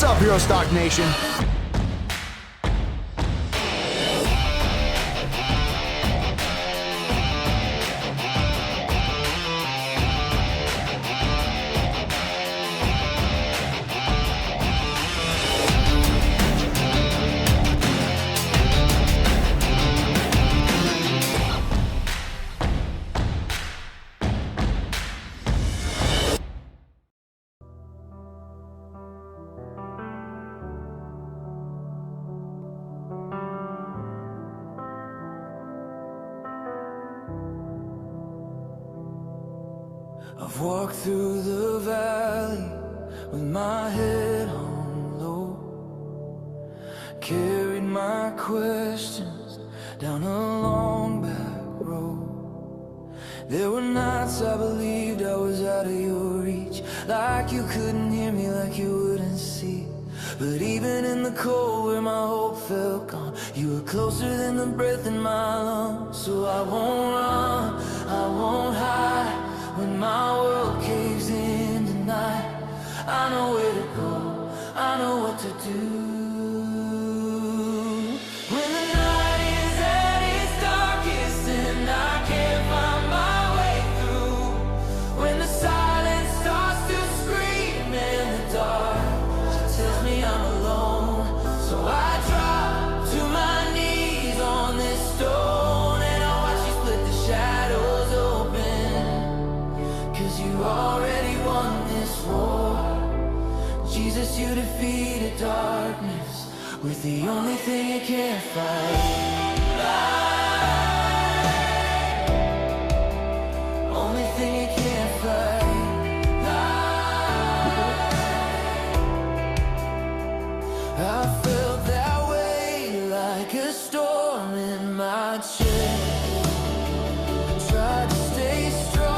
What's up, Hero Stock Nation? I've walked through the valley with my head on low, carried my questions down a long back road. There were nights I believed I was out of your reach, like you couldn't hear me, like you wouldn't see. But even in the cold where my hope felt gone, you were closer than the breath in my lungs. So I won't run, I won't hide. When my world caves in tonight, I know where to go, I know what to do. When the night is at its darkest and I can't find my way through, when the silence starts to scream and the dark tells me I'm alone, so I drop to my knees on this stone and I watch you split the shadows open. You already won this war. Jesus, you defeated darkness with the only thing you can't fight. Light. Only thing you can't fight. Light. I felt that way like a storm in my chest. Tried to stay strong.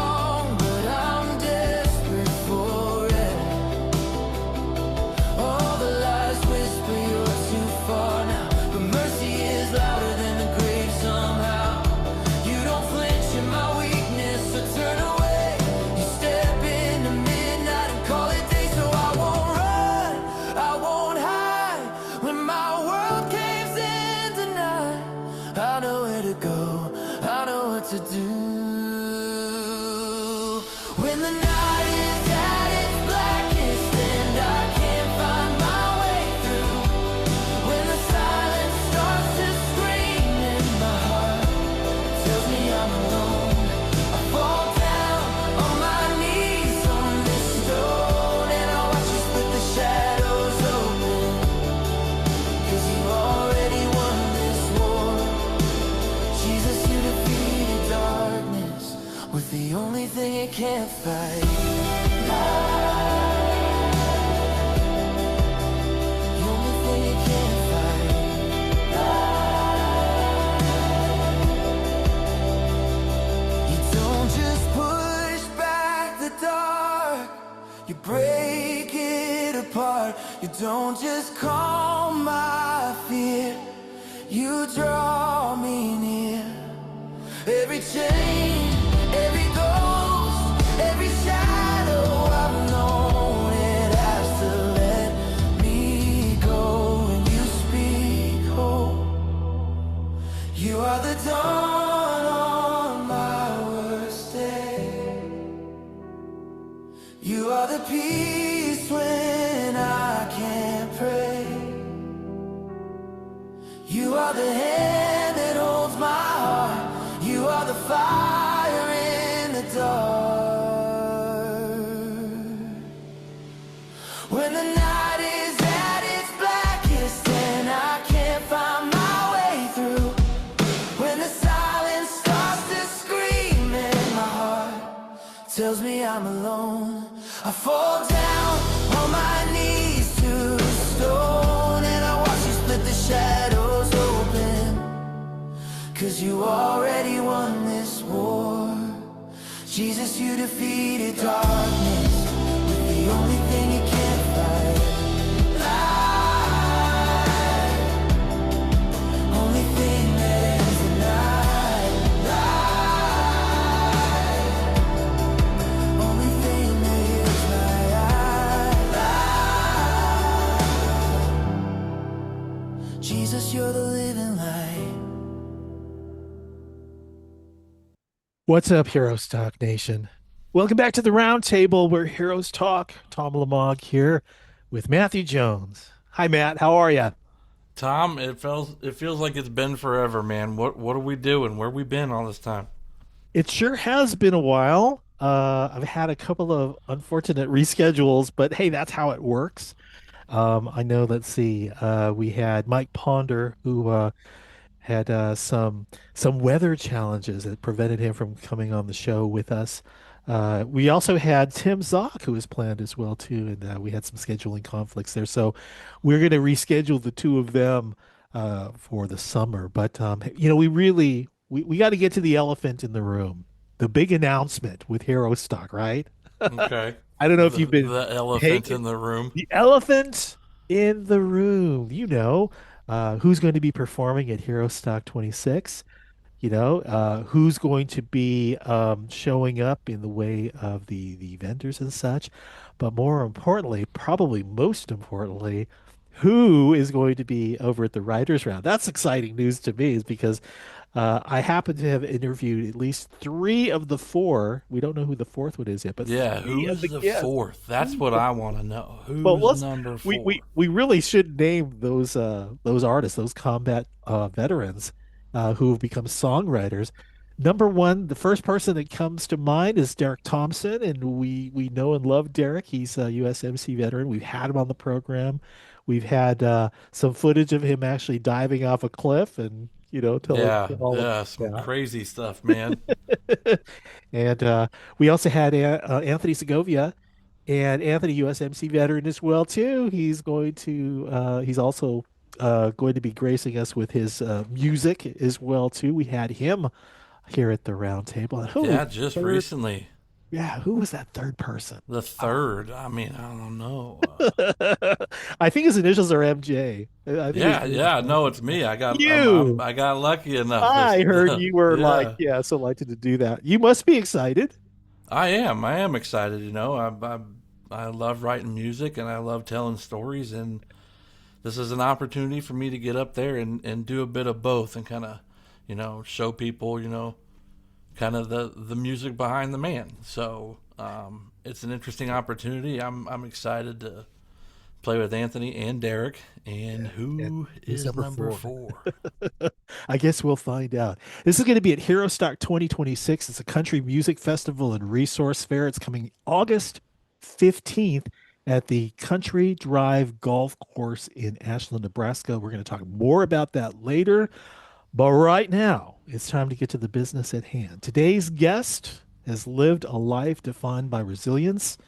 To do when the night is at its blackest and I can't find my way through, when the silence starts to scream in my heart tells me I'm alone, I fall down on my knees on this stone and I watch you split the shadows open, 'cause you already won this war. Jesus, you defeated darkness with the only thing it can't fight. Light. The only thing it can't fight. Light. You don't just push back the dark, you break it apart. You don't just calm my fear, you draw me near. Every chain, every ghost, every shadow I've known, it has to let me go when you speak hope. You are the dawn on my worst day. You are the peace when I can't pray. You are the hand that holds my heart. You are the fire in the dark. When the night is at its blackest and I can't find my way through, when the silence starts to scream in my heart tells me I'm alone, I fall down on my knees to the stone and I watch you split the shadows open, 'cause you already won this war. Jesus, you defeated darkness with the only thing you can't fight. Light. Only thing that ends the night. Light. Only thing that heals my eye. Light. What's up, Heroes Talk Nation? Welcome back to the Roundtable where Heroes Talk. Tom Lamog here with Matthew Jones. Hi, Matt. How are you? Tom, it feels like it's been forever, man. What are we doing? Where we been all this time? It sure has been a while. I've had a couple of unfortunate reschedules, but hey, that's how it works. I know, let's see, we had Mike Ponder who had some weather challenges that prevented him from coming on the show with us. We also had Tim Zock, who was planned as well too, and we had some scheduling conflicts there. So we're going to reschedule the two of them for the summer. But we got to get to the elephant in the room, the big announcement with Hero Stock, right? Okay, I don't know if you've been the elephant taking in the room. the elephant in the room. Who's going to be performing at Hero Stock 26? Who's going to be showing up in the way of the vendors and such. But more importantly, probably most importantly, who is going to be over at the writers round? That's exciting news to me, is because I happen to have interviewed at least three of the four. We don't know who the fourth one is yet, but Yeah, three of who's the the guests. fourth? That's what I want to know. Well, Who's let's number we we four? we really should name those artists, those combat veterans who have become songwriters. Number one, the first person that comes to mind is Derek Thompson, and we know and love Derek. He's a USMC veteran. We've had him on the program. We've had some footage of him actually diving off a cliff and telling Yeah, all of yeah, some that. crazy stuff, man. And we also had Anthony Segovia, and Anthony, USMC veteran as well too. He's also going to be gracing us with his music as well too. We had him here at the round table. And who was Yeah, the just third? recently, Yeah, who was that third person? the Oh. third. I mean, I don't know. I think his initials are MJ. I think his Yeah, name is yeah, no, MJ. it's me. You. I got lucky enough I this. heard you were like, Yeah. yeah, so likely to do that. You must be excited. I am. I am excited. I love writing music and I love telling stories. And this is an opportunity for me to get up there and do a bit of both and kind of, show people, kind of the music behind the man. So it's an interesting opportunity. I'm excited to play with Anthony and Derek. And Yeah. And who who's is number number four? four? I guess we'll find out. This is going to be at Hero Stock 2026. It's a country music festival and resource fair. It's coming August 15th at the Country Drive Golf Course in Ashland, Nebraska. We're going to talk more about that later. But right now, it's time to get to the business at hand. Today's guest has lived a life defined by resilience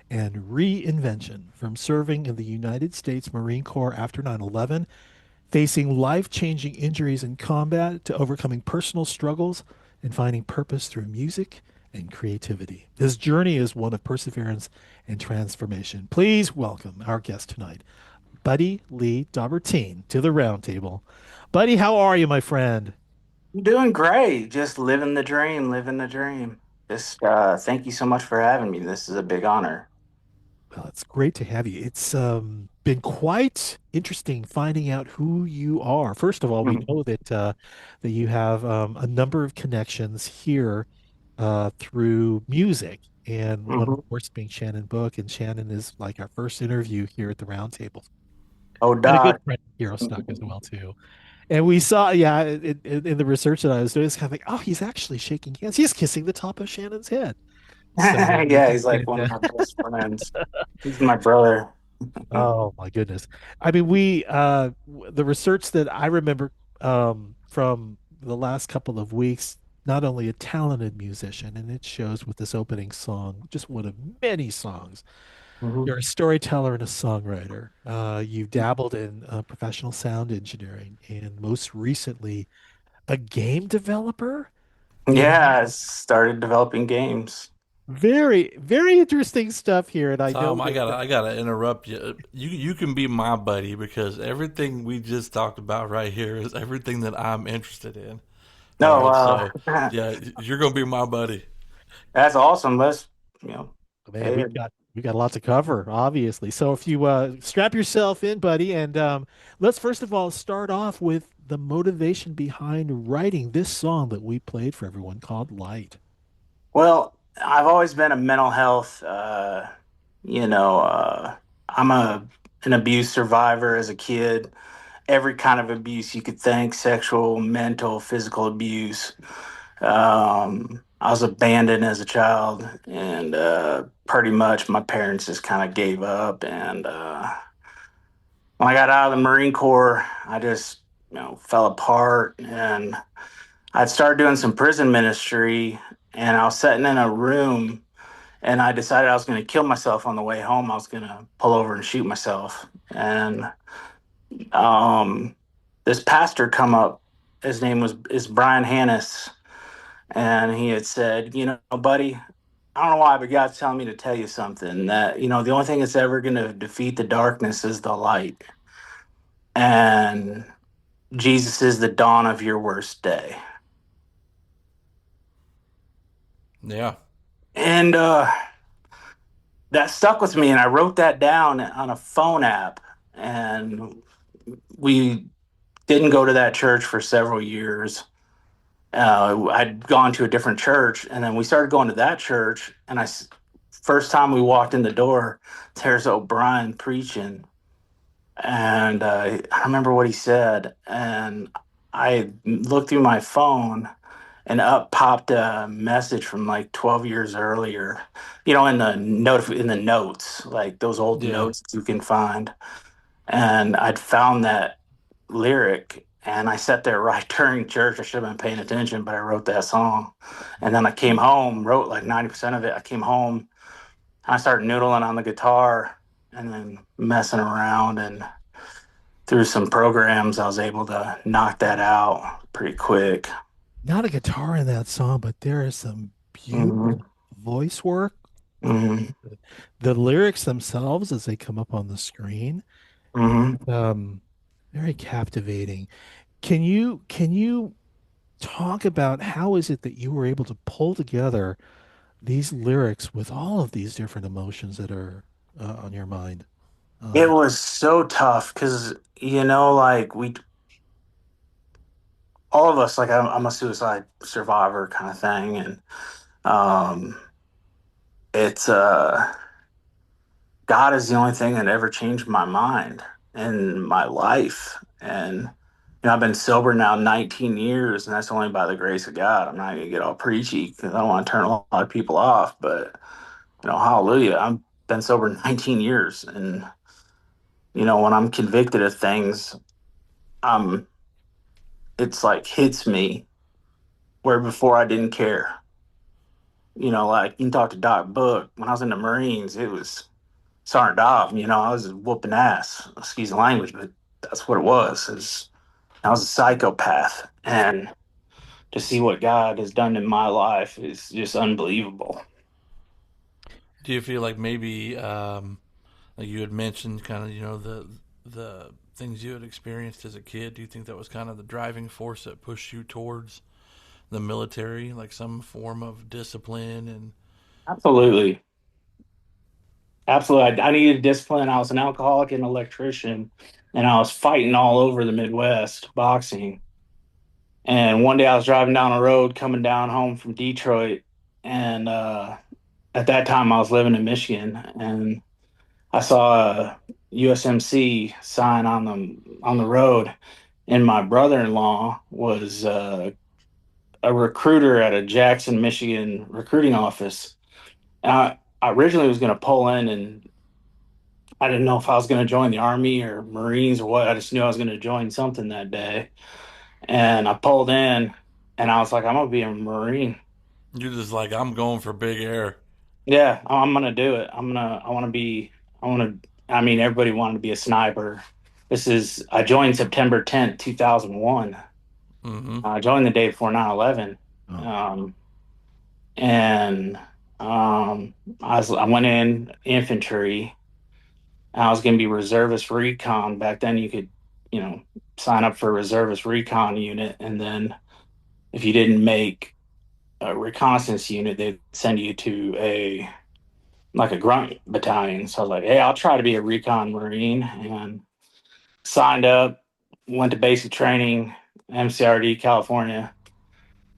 and reinvention, from serving in the United States Marine Corps after 9/11, facing life changing injuries in combat, to overcoming personal struggles and finding purpose through music and creativity. His journey is one of perseverance and transformation. Please welcome our guest tonight, Buddy Lee Dobberteen, to the roundtable. Buddy, how are you, my friend? I'm doing great. Just living the dream, living the dream. Just thank you so much for having me. This is a big honor. Well, it's great to have you. It's been quite interesting finding out who you are. First of all, we Mhm. know that you have a number of connections here through music, and one, of Mhm. course, being Shannon Book, and Shannon is like our first interview here at the roundtable, Oh, and a good Doc. friend of Hero Stock as well too. And we saw, yeah, in the research that I was doing, it's kind of like, oh, he's actually shaking hands. He's kissing the top of Shannon's head. So, Yeah, he's like and one of my best friends. He's my brother. oh my goodness. I mean, the research that I remember from the last couple of weeks, not only a talented musician, and it shows with this opening song, just one of many songs. Mhm. You're a storyteller and a songwriter. You've dabbled in professional sound engineering, and most recently, a game developer. And Yeah, I started developing games. very, very interesting stuff here. And I know Tom, I that gotta I gotta interrupt you. You can be my buddy because everything we just talked about right here is everything that I'm interested in. All No, right, so yeah, you're gonna be my buddy. that's awesome. Let's, you know, man, hey, we got a lot to cover, obviously. So if you strap yourself in, buddy, and let's first of all start off with the motivation behind writing this song that we played for everyone called Light. Well, I've always been a mental health, you know, I'm an abuse survivor as a kid. Every kind of abuse you could think, sexual, mental, physical abuse. I was abandoned as a child, and pretty much my parents just kind of gave up. And when I got out of the Marine Corps, I just, fell apart, and I'd started doing some prison ministry, and I was sitting in a room, and I decided I was going to kill myself on the way home. I was going to pull over and shoot myself, and um, this pastor come up. His name is Brian Hannis, and he had said, buddy, I don't know why, but God's telling me to tell you something that the only thing that's ever going to defeat the darkness is the light, and Jesus is the dawn of your worst day. Yeah. And that stuck with me, and I wrote that down on a phone app. And we didn't go to that church for several years. I'd gone to a different church, and then we started going to that church. And first time we walked in the door, there's O'Brien preaching, and I remember what he said. And I looked through my phone, and up popped a message from like 12 years earlier, in the in the notes, like those old Yeah. notes you can find. And I'd found that lyric, and I sat there right during church. I should have been paying attention, but I wrote that song. And then I came home, wrote like 90% of it. I came home, and I started noodling on the guitar and then messing around. And through some programs, I was able to knock that out pretty quick. Not a guitar in that song, but there is some beautiful Hmm. voice work. Hmm. The lyrics themselves, as they come up on the screen, Hmm. um, very captivating. Can you talk about how is it that you were able to pull together these lyrics with all of these different emotions that are on your mind? It Um, was so tough because, like all of us, like I'm a suicide survivor kind of thing. And um, it's, God is the only thing that ever changed my mind in my life. And, I've been sober now 19 years, and that's only by the grace of God. I'm not going to get all preachy because I don't want to turn a lot of people off, but, hallelujah. I've been sober 19 years. And, when I'm convicted of things, um, it's like hits me where before I didn't care. Like you can talk to Doc Book. When I was in the Marines, it was Sergeant Dov. I was whooping ass. Excuse the language, but that's what it was. I was a psychopath, and to see what God has done in my life is just unbelievable. Do you feel like maybe, like you had mentioned, kind of, the things you had experienced as a kid? Do you think that was kind of the driving force that pushed you towards the military, like some form of discipline? And Absolutely, absolutely. I needed discipline. I was an alcoholic and electrician, and I was fighting all over the Midwest boxing. And one day I was driving down the road coming down home from Detroit, and at that time I was living in Michigan, and I saw a USMC sign on the road, and my brother-in-law was a recruiter at a Jackson, Michigan recruiting office. And I originally was going to pull in, and I didn't know if I was going to join the Army or Marines or what. I just knew I was going to join something that day, and I pulled in, and I was like, I'm gonna be a Marine. you're just like, I'm going for big air. Yeah, I'm gonna do it. I want to be, I want to, I mean, everybody wanted to be a sniper. I joined September 10th, 2001. Mm-hmm. I joined the day before 9/11. oh, Um, and I went in infantry. I was going to be reservist recon. Back then, you could, you know, sign up for a reservist recon unit. And then if you didn't make a reconnaissance unit, they'd send you to like a grunt battalion. So I was like, hey, I'll try to be a recon Marine, and signed up, went to basic training, MCRD, California.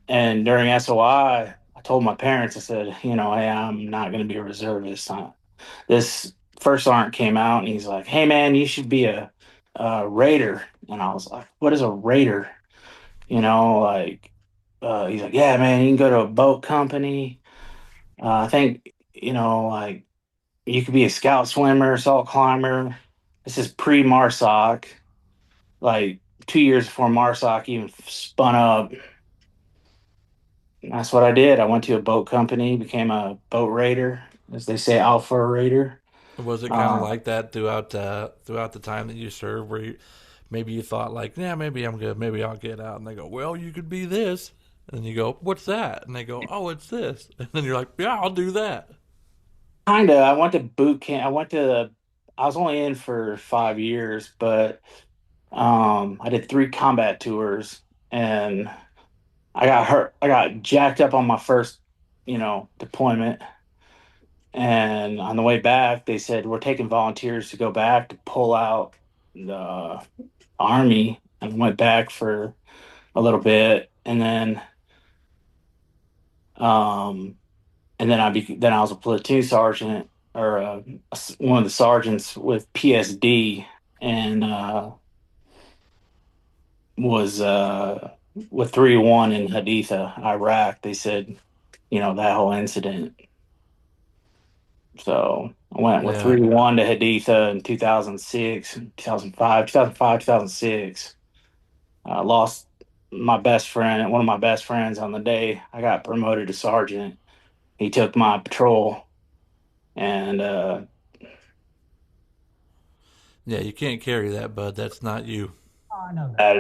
And during SOI, I told my parents, I said, hey, I'm not going to be a reservist. This first sergeant came out and he's like, hey, man, you should be a raider. And I was like, what is a raider? Like, he's like, yeah, man, you can go to a boat company. I think, like you could be a scout swimmer, salt climber. This is pre-MARSOC, like 2 years before MARSOC even spun up. That's what I did. I went to a boat company, became a boat raider, as they say, alpha raider. Was it kind of Uh, like that throughout the time that you served, where maybe you thought like, yeah, maybe I'm good, maybe I'll get out, and they go, well, you could be this, and you go, what's that? And they go, oh, it's this, and then you're like, yeah, I'll do that. Kind of. I went to boot camp. I was only in for 5 years, but I did 3 combat tours, and I got hurt. I got jacked up on my first, deployment. And on the way back, they said, we're taking volunteers to go back to pull out the army. And went back for a little bit. Um, then I was a platoon sergeant or one of the sergeants with PSD and was with 3-1 in Haditha, Iraq. They said, that whole incident. So I went with Yeah, 3-1 to Haditha in 2006, 2005, 2006. I lost my best friend, one of my best friends on the day I got promoted to sergeant. He took my patrol and yeah, you can't carry that, bud. That's not you.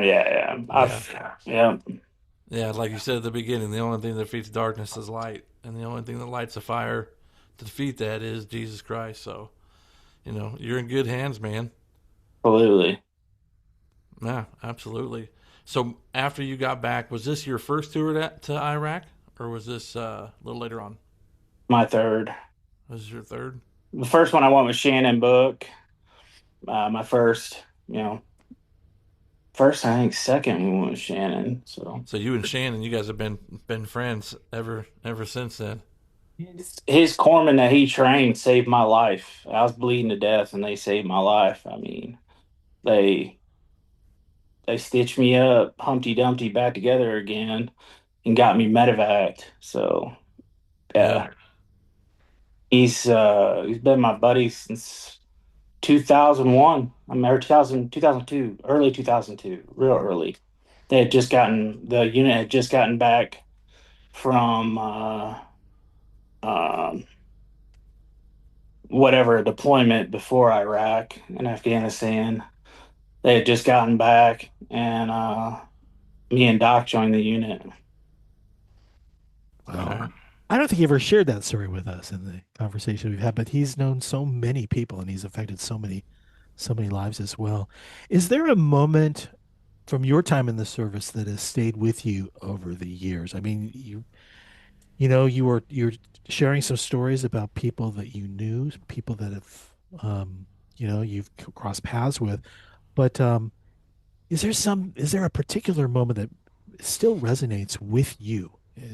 yeah, Yeah, yeah, yeah. Like you said at the beginning, the only thing that defeats darkness is light, and the only thing that lights a fire to defeat that is Jesus Christ. So you're in good hands, man. absolutely. Yeah, absolutely. So after you got back, was this your first tour to Iraq, or was this a little later on? My third. Was this your third? The first one I went with Shannon Book. My first, first I think second we went with Shannon. So So you and Shannon, you guys have been friends ever since then. his corpsman that he trained saved my life. I was bleeding to death, and they saved my life. I mean, they they stitched me up, Humpty Dumpty, back together again, and got me medevac. So Yeah, yeah, he's been my buddy since 2001. I mean, or 2002, early 2002, real early. The unit had just gotten back from um, whatever deployment before Iraq and Afghanistan. They had just gotten back, and me and Doc joined the unit. Wow. okay. I don't think he ever shared that story with us in the conversation we've had, but he's known so many people and he's affected so many lives as well. Is there a moment from your time in the service that has stayed with you over the years? I mean, you're sharing some stories about people that you knew, people that have, you've crossed paths with, but is there a particular moment that still resonates with you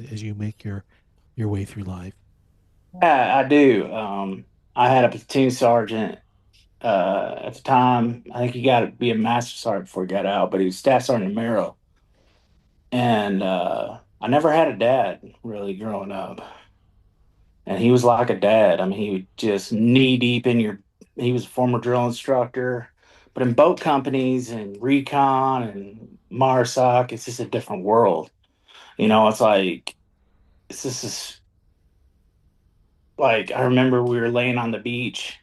as you make your way through life? Yeah, I do. I had a platoon sergeant at the time. I think he got to be a master sergeant before he got out, but he was Staff Sergeant Romero. And I never had a dad really growing up. And he was like a dad. I mean, he was just knee deep in your. He was a former drill instructor, but in boat companies and recon and MARSOC, it's just a different world. It's like it's just this, like I remember we were laying on the beach,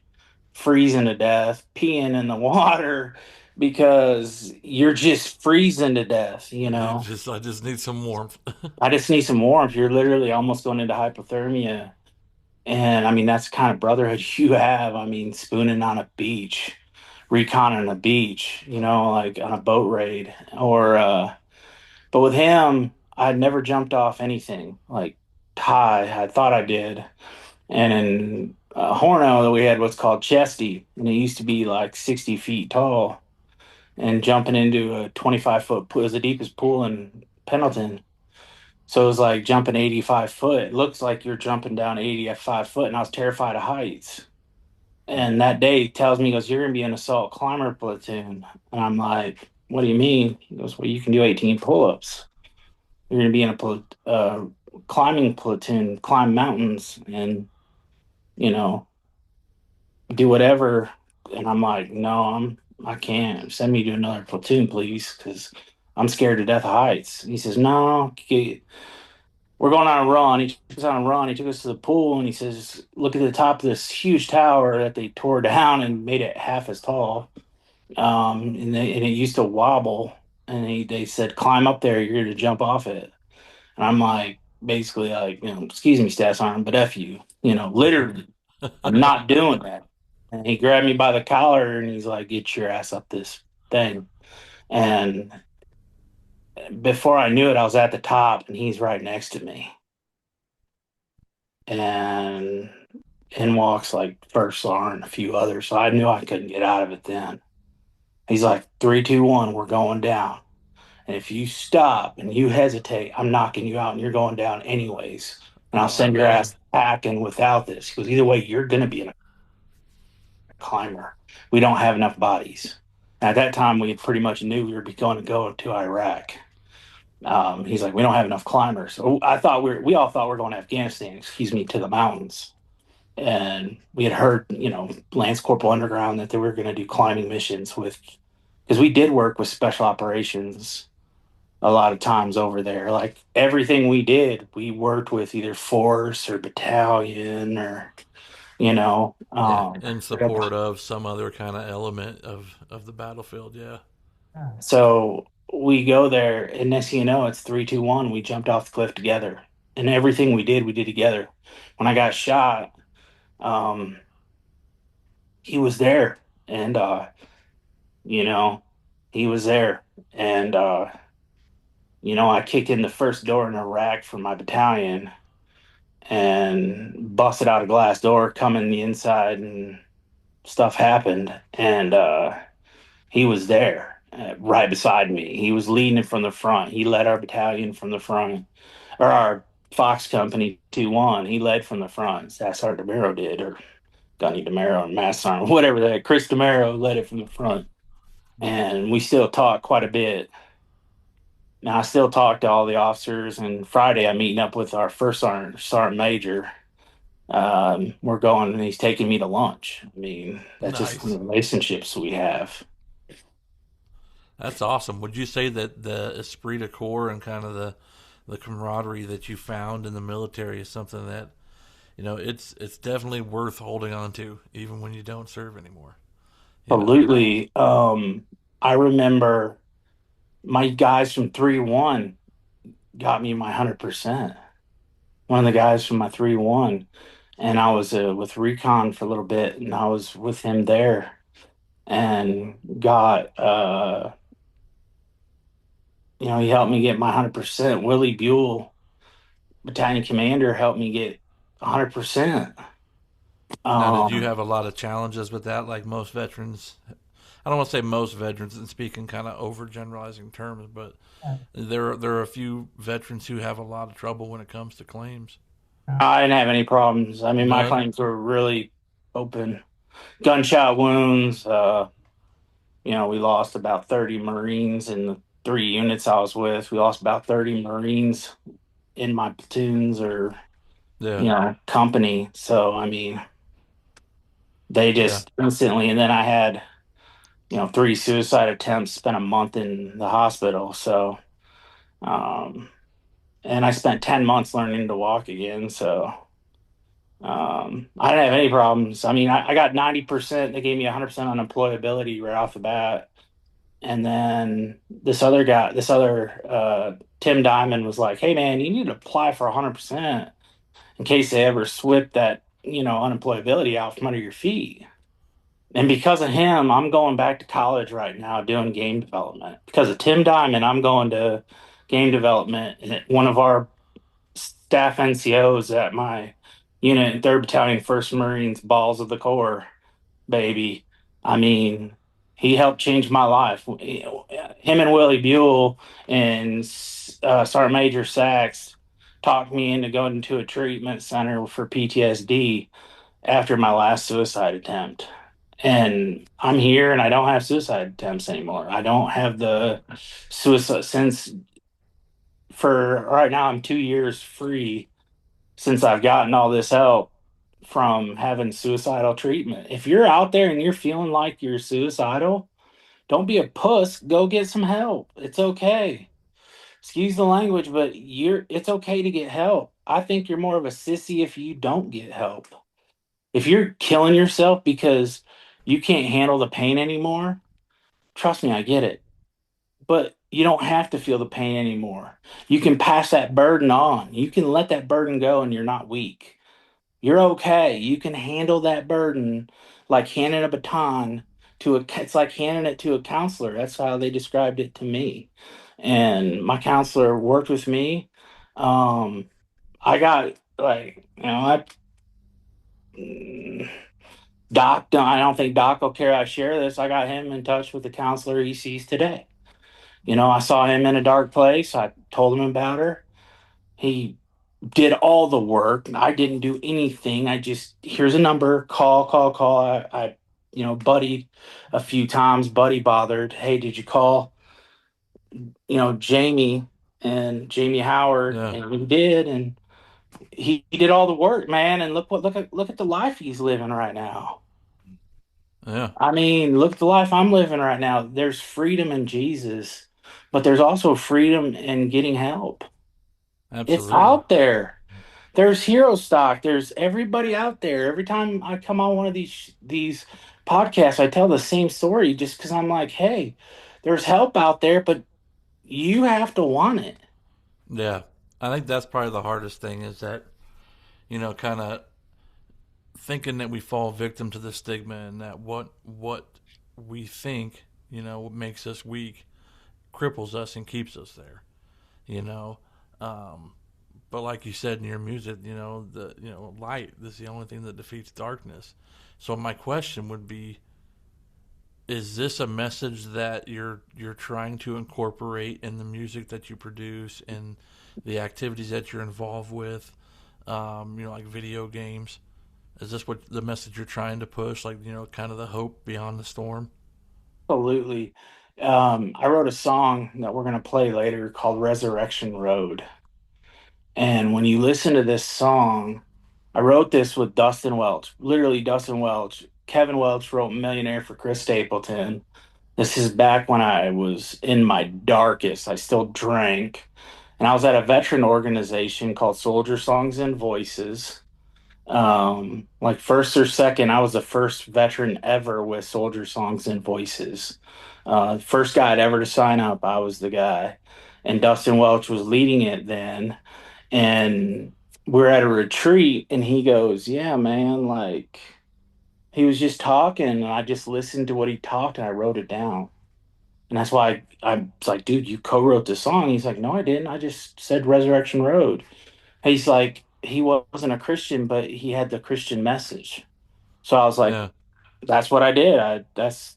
freezing to death, peeing in the water because you're just freezing to death. I just need some warmth. I just need some warmth. You're literally almost going into hypothermia. And I mean, that's the kind of brotherhood you have. I mean, spooning on a beach, reconning a beach, like on a boat raid. But with him, I'd never jumped off anything like high. I thought I did. And in Horno, that we had what's called Chesty, and it used to be like 60 feet tall. And jumping into a 25-foot pool, it was the deepest pool in Pendleton. So it was like jumping 85 foot. It looks like you're jumping down 85 foot, and I was terrified of heights. And that day he tells me, he goes, "You're gonna be an assault climber platoon." And I'm like, "What do you mean?" He goes, "Well, you can do 18 pull-ups. You're gonna be in a climbing platoon, climb mountains, and you know, do whatever." And I'm like, "No, I can't. Send me to another platoon, please, because I'm scared to death of heights." And he says, "No, we're going on a run." He took us on a run. He took us to the pool and he says, "Look at the top of this huge tower that they tore down and made it half as tall. And it used to wobble." And they said, "Climb up there. You're going to jump off it." And I'm like, basically, like, "Excuse me, Staff Sergeant, but F you. Literally, I'm not doing that." And he grabbed me by the collar and he's like, "Get your ass up this thing." And before I knew it, I was at the top and he's right next to me. And in walks like First Sergeant and a few others. So I knew I couldn't get out of it then. He's like, "Three, two, one, we're going down. And if you stop and you hesitate, I'm knocking you out and you're going down anyways. And I'll Oh send your man. ass packing without this." Because either way, you're going to be a climber. We don't have enough bodies. At that time, we pretty much knew we were going to go to Iraq. He's like, "We don't have enough climbers." So we all thought we were going to Afghanistan, excuse me, to the mountains. And we had heard, Lance Corporal Underground, that they were going to do climbing missions because we did work with special operations a lot of times over there. Like everything we did, we worked with either force or battalion or, you know, Yeah, um, in support of some other kind of element of the battlefield. Yeah. so we go there and next thing you know, it's three, two, one. We jumped off the cliff together and everything we did together. When I got shot, um, he was there and, you know, he was there. And, I kicked in the first door in Iraq for my battalion and busted out a glass door, coming the inside, and stuff happened. And he was there right beside me. He was leading it from the front. He led our battalion from the front, or our Fox Company 2-1. He led from the front. Staff Sergeant DeMero did, or Gunny DeMero and Mass Sergeant, whatever that. Chris DeMero led it from the front. And we still talk quite a bit. Now I still talk to all the officers, and Friday I'm meeting up with our first sergeant major. We're going, and he's taking me to lunch. I mean, that's just the Nice. relationships we have. That's awesome. Would you say that the esprit de corps and kind of the camaraderie that you found in the military is something that it's definitely worth holding on to even when you don't serve anymore. You know. Absolutely. I remember my guys from 3-1 got me my 100%. One of the guys from my 3-1, and I was with Recon for a little bit, and I was with him there, and got he helped me get my 100%. Willie Buell, battalion commander, helped me get 100%. Now, did you Um, have a lot of challenges with that, like most veterans? I don't want to say most veterans and speaking kind of overgeneralizing terms, but there are a few veterans who have a lot of trouble when it comes to claims. I didn't have any problems. I mean, my None. claims were really open. Gunshot wounds. We lost about 30 Marines in the 3 units I was with. We lost about 30 Marines in my platoons or, Yeah. company. So, I mean, they Yeah. just instantly, and then I had, three suicide attempts, spent a month in the hospital. So, um, and I spent 10 months learning to walk again. So, I didn't have any problems. I mean, I got 90%. They gave me 100% unemployability right off the bat. And then this other Tim Diamond was like, "Hey man, you need to apply for 100% in case they ever swip that, unemployability out from under your feet." And because of him, I'm going back to college right now doing game development. Because of Tim Diamond, I'm going to game development. And one of our staff NCOs at my unit, 3rd Battalion, 1st Marines, Balls of the Corps, baby. I mean, he helped change my life. him and Willie Buell and Sergeant Major Sachs talked me into going to a treatment center for PTSD after my last suicide attempt. And I'm here and I don't have suicide attempts anymore. I don't have the suicide since for right now, I'm 2 years free since I've gotten all this help from having suicidal treatment. If you're out there and you're feeling like you're suicidal, don't be a puss. Go get some help. It's okay. Excuse the language, but it's okay to get help. I think you're more of a sissy if you don't get help. If you're killing yourself because you can't handle the pain anymore, trust me, I get it. But you don't have to feel the pain anymore. You can pass that burden on. You can let that burden go and you're not weak. You're okay. You can handle that burden like handing a baton it's like handing it to a counselor. That's how they described it to me. And my counselor worked with me. I got like, Doc, I don't think Doc will care I share this. I got him in touch with the counselor he sees today. I saw him in a dark place. I told him about her. He did all the work. I didn't do anything. I just, here's a number, call. Buddy a few times. Buddy bothered. Hey, did you call, Jamie and Jamie Howard? Yeah. And he did. And he did all the work, man. And look at the life he's living right now. Yeah. I mean, look at the life I'm living right now. There's freedom in Jesus, but there's also freedom in getting help. Absolutely. It's out there. There's hero stock. There's everybody out there. Every time I come on one of these podcasts, I tell the same story just because I'm like, hey, there's help out there, but you have to want it. Yeah. I think that's probably the hardest thing is that, kind of thinking that we fall victim to the stigma and that what we think, makes us weak cripples us and keeps us there, but like you said in your music, light is the only thing that defeats darkness. So my question would be, is this a message that you're trying to incorporate in the music that you produce and the activities that you're involved with, like video games? Is this what the message you're trying to push, like, kind of the hope beyond the storm? Absolutely. I wrote a song that we're going to play later called Resurrection Road. And when you listen to this song, I wrote this with Dustin Welch, literally Dustin Welch. Kevin Welch wrote Millionaire for Chris Stapleton. This is back when I was in my darkest. I still drank. And I was at a veteran organization called Soldier Songs and Voices. Like first or second, I was the first veteran ever with Soldier Songs and Voices. First guy ever to sign up, I was the guy. And Dustin Welch was leading it then. And we're at a retreat, and he goes, yeah, man, like, he was just talking, and I just listened to what he talked, and I wrote it down. And that's why I was like, dude, you co-wrote this song. He's like, no, I didn't. I just said Resurrection Road. He's like, he wasn't a Christian, but he had the Christian message. So I was like, Yeah. that's what I did. That's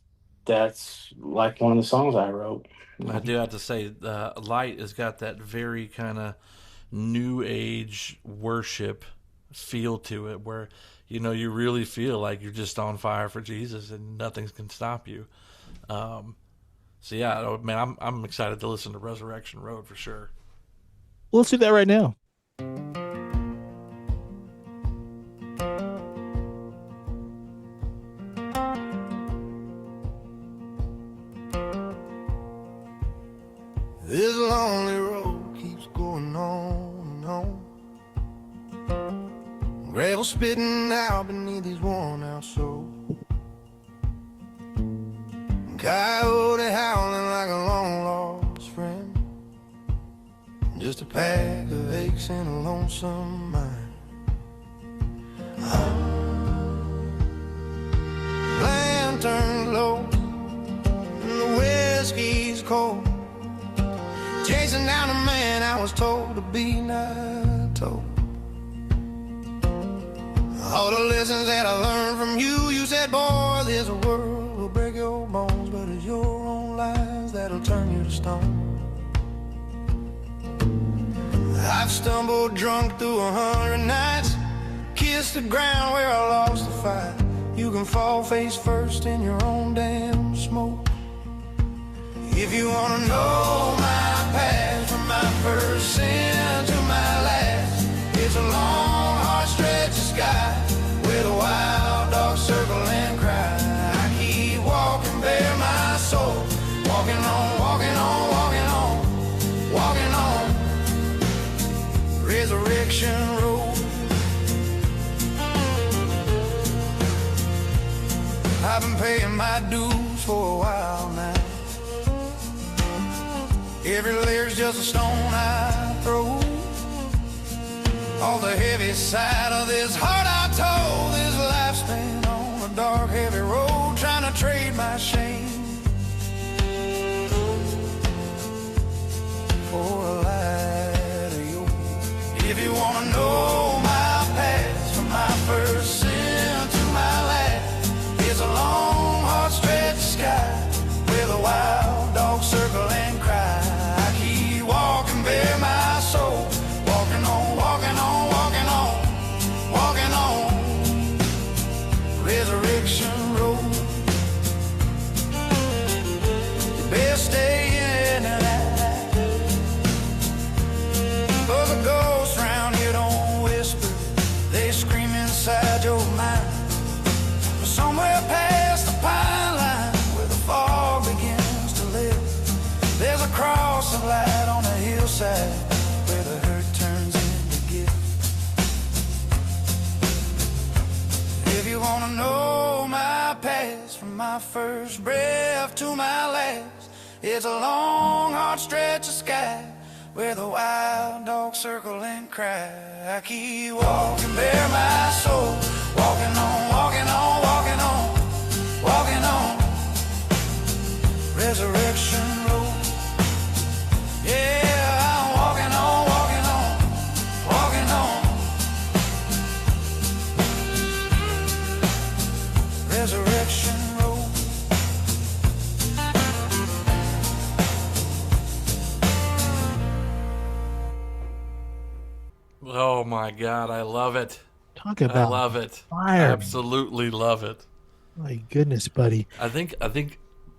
like one of the songs I wrote. I do have to say, Light has got that very kind of new age worship feel to it where, you really feel like you're just on fire for Jesus and nothing can stop you. So yeah, man, I'm excited to listen to Resurrection Road for sure. Well, let's do that right now. This lonely road keeps going on and on. Gravel spitting out beneath his worn out soul. Coyote howling like a long lost friend. Just a pack of aches and a lonesome mind. Lantern low and the whiskey's cold. Chasing down a man I was told to be, not told. All the lessons that I learned from you, said, boy, this world will break your bones, but it's your own lies that'll turn you stone. I've stumbled drunk through 100 nights, kissed the ground where I lost the fight. You can fall face first in your own damn smoke. If you wanna know my past, from my first sin to my last, it's a long, hard stretch of sky with a wild dog circle and cry. I keep walking bare my soul, walking on, walking on, walking on, walking on Resurrection Road. I've been paying my dues for a while now. Every lyric's just a stone I throw. On the heavy side of this heart I told, this lifespan on a dark heavy road, trying to trade my shame for a light of yours. If you wanna know my past, from my first sin to my last, it's a long, hard stretch of sky with a wild dog circle and cry. I keep walking bare my soul, walking on, walking on, walking on, walking on Resurrection Road. You better stay in and out, 'cause the ghosts round here don't whisper, they scream inside your mind. But somewhere past the pine line, where the fog begins to lift, there's a cross of light on the hillside where the hurt turns into gift. If you wanna know my past, from my first breath to my last, it's a long, hard stretch of sky where the wild dogs circle and cry. I keep walking bare my soul, walking on, walking on, walking on, walking on Resurrection Road. Yeah, I'm walking on, walking on, walking on Resurrection Road. Oh my God, I love it. Talk I about love it. fire. Absolutely love it. My goodness, buddy.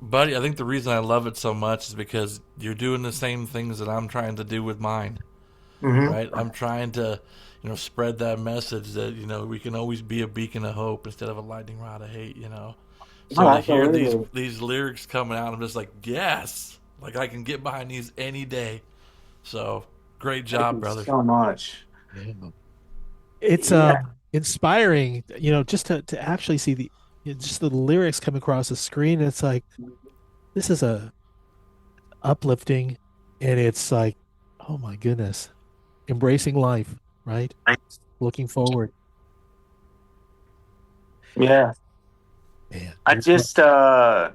Buddy, I think the reason I love it so much is because you're doing the same things that I'm trying to do with mine, right? I'm trying to, spread that message that, we can always be a beacon of hope instead of a lightning rod of hate, So to hear these lyrics coming out, I'm just like, yes, like I can get behind these any day. So great job, brother. So much. It's Yeah. inspiring, just to actually see just the lyrics come across the screen. It's like this is a uplifting, and it's like, oh my goodness, embracing life, right? Looking forward. Yeah. Man, I just I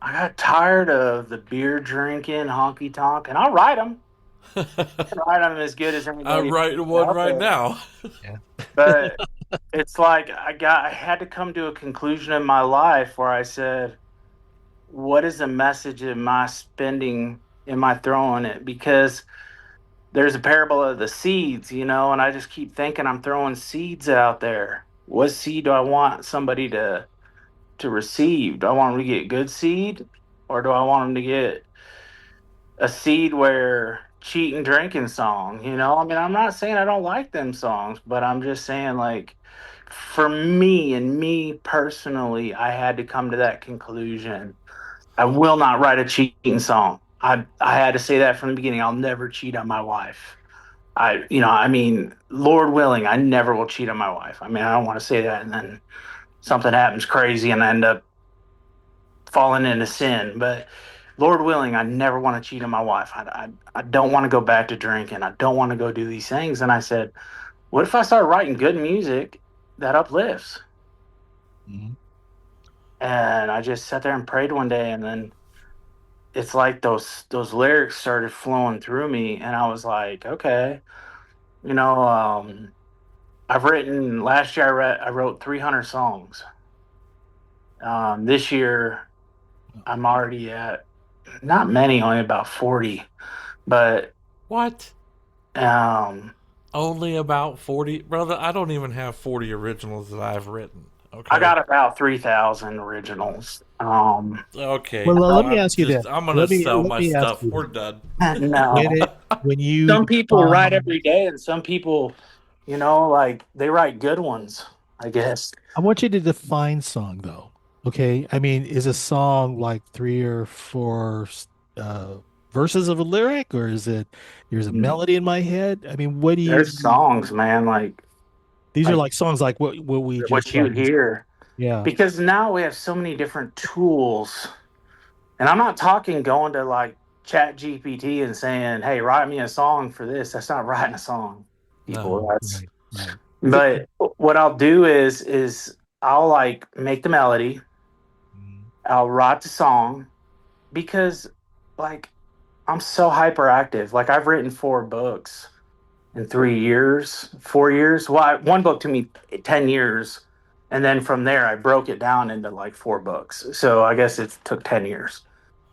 got tired of the beer drinking, honky tonk, and I'll write them. Write them as good as I'm anybody writing one out right there. now. yeah. But it's like I had to come to a conclusion in my life where I said, what is the message am I throwing it? Because there's a parable of the seeds, and I just keep thinking I'm throwing seeds out there. What seed do I want somebody to receive? Do I want them to get good seed, or do I want them to get a seed where cheating drinking song? I mean, I'm not saying I don't like them songs, but I'm just saying, like, for me and me personally, I had to come to that conclusion. I will not write a cheating song. I had to say that from the beginning. I'll never cheat on my wife. I mean, Lord willing, I never will cheat on my wife. I mean, I don't want to say that and then something happens crazy and I end up falling into sin. But Lord willing, I never want to cheat on my wife. I don't want to go back to drinking. I don't want to go do these things. And I said, what if I start writing good music that uplifts? Mhm. And I just sat there and prayed one day, and then it's like those lyrics started flowing through me, and I was like, okay, you know, um, I've written last year. I wrote 300 songs. This year, I'm already at Not many, only about 40. But What? um, Only about 40? Brother, I don't even have 40 originals that I've written. I Okay. got about 3,000 originals. Okay. Well, let me I'm ask you this. just, I'm going to Let me sell let my me ask stuff. you We're this. done. When no. it when you Some people write define, every day, and some people, like they write good ones, I guess. I want you to define song though. Okay. I mean, is a song like three or four uh verses of a lyric, or is it there's a Mm. melody in my head? I mean, what do There's you songs, man, these are like like songs like what we just what you like hear. yeah. Because now we have so many different tools. And I'm not talking going to like Chat GPT and saying, "Hey, write me a song for this." That's not writing a song, people. No. That's Right, right. but what I'll do is I'll like make the melody, Mhm. I'll write the song because like I'm so hyperactive. Like I've written 4 books in 3 years, 4 years. Well, one book took me 10 years, and then from there I broke it down into like 4 books. So I guess it took 10 years.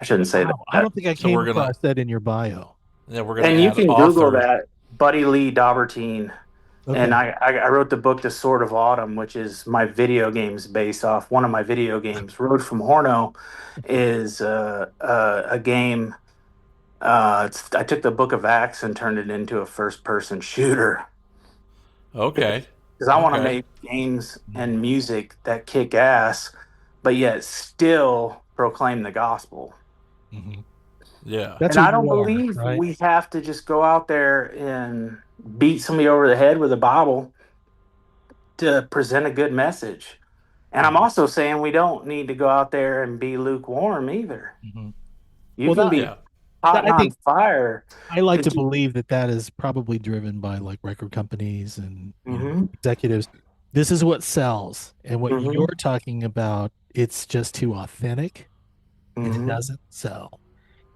I shouldn't say Wow, I that. don't think I So came we're going to, across that in your bio. yeah, we're going to And you add can Google author. that, Buddy Lee Dobberteen. And Okay. I wrote the book The Sword of Autumn, which is my video games based off one of my video games. Road from Horno is a game. I took the Book of Acts and turned it into a first person shooter Okay. because I want to Okay. make games Mhm. and music that kick ass, but yet still proclaim the gospel. Mhm. Yeah. That's And who I don't you are, believe right? we have to just go out there and beat somebody over the head with a Bible to present a good message. And I'm Mhm. also saying we don't need to go out there and be lukewarm either. Mhm. You Well, can be Yeah. hot that and I on think fire. I like to But believe that that is probably driven by like record companies and hmm executives. This is what sells, and what you're hmm talking about, it's just too authentic, and it hmm doesn't sell.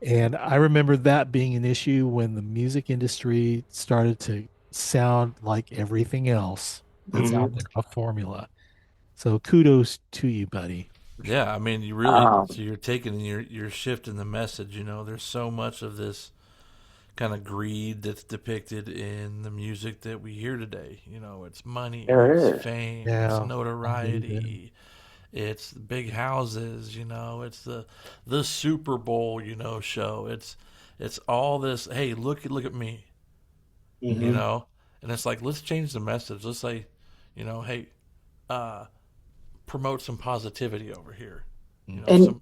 And I remember that being an issue when the music industry started to sound like everything else that's out hmm there, a formula. So kudos to you, buddy. For sure. Yeah. I mean, you really, um, so you're taking and you're shifting the message. There's so much of this kind of greed that's depicted in the music that we hear today. It's money, it's there is. fame, it's Yeah, I believe that. notoriety, it's big houses. It's the Super Bowl. Show. It's all this. Hey, look at me. You hmm know, and it's like let's change the message. Let's say, hey, uh, promote some positivity over here. Mhm. And Some